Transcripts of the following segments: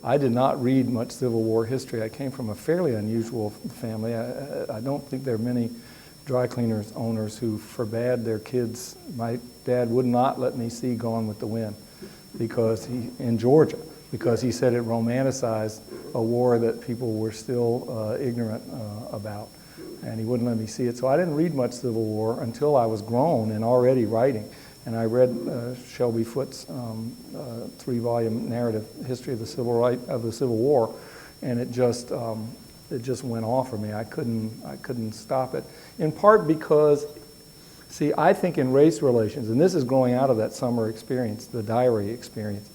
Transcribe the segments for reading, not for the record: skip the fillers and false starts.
I did not read much Civil War history. I came from a fairly unusual family. I don't think there are many dry cleaners owners who forbade their kids. My dad would not let me see Gone with the Wind in Georgia, because he said it romanticized a war that people were still ignorant about, and he wouldn't let me see it. So I didn't read much Civil War until I was grown and already writing. And I read Shelby Foote's 3-volume narrative history of the Civil War, and it just went off for me. I couldn't stop it. In part because, see, I think in race relations, and this is growing out of that summer experience, the diary experience.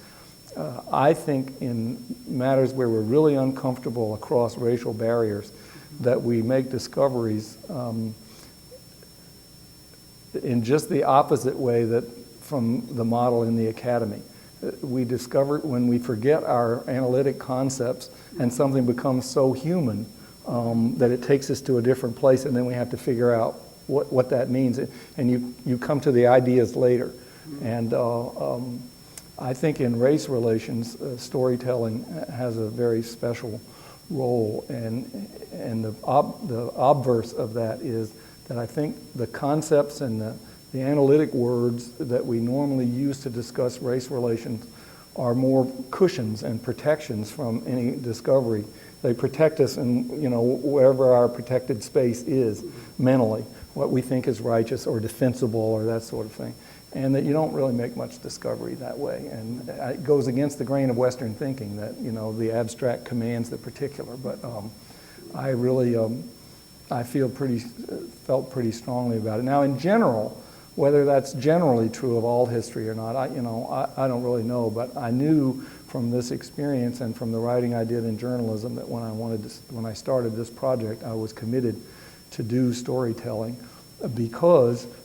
I think in matters where we're really uncomfortable across racial barriers, that we make discoveries in just the opposite way that from the model in the academy. We discover when we forget our analytic concepts and something becomes so human that it takes us to a different place, and then we have to figure out what that means. And you come to the ideas later. And I think in race relations, storytelling has a very special role. And the obverse of that is that I think the concepts and the analytic words that we normally use to discuss race relations are more cushions and protections from any discovery. They protect us in, wherever our protected space is mentally, what we think is righteous or defensible or that sort of thing. And that you don't really make much discovery that way. And it goes against the grain of Western thinking that, the abstract commands the particular. But I really, I felt pretty strongly about it. Now, in general, whether that's generally true of all history or not, I don't really know. But I knew from this experience and from the writing I did in journalism that when I started this project, I was committed to do storytelling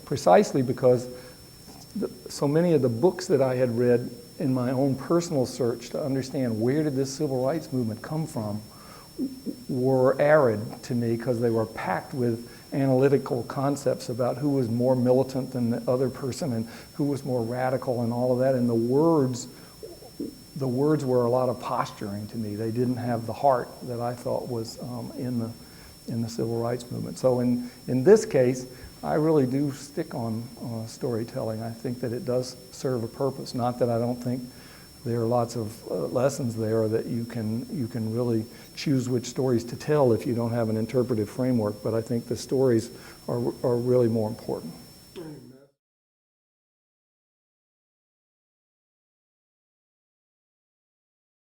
precisely because so many of the books that I had read in my own personal search to understand where did this civil rights movement come from were arid to me because they were packed with analytical concepts about who was more militant than the other person and who was more radical and all of that. And the words were a lot of posturing to me. They didn't have the heart that I thought was in the civil rights movement. So in this case, I really do stick on storytelling. I think that it does serve a purpose. Not that I don't think there are lots of lessons there that you can really choose which stories to tell if you don't have an interpretive framework, but I think the stories are really more important.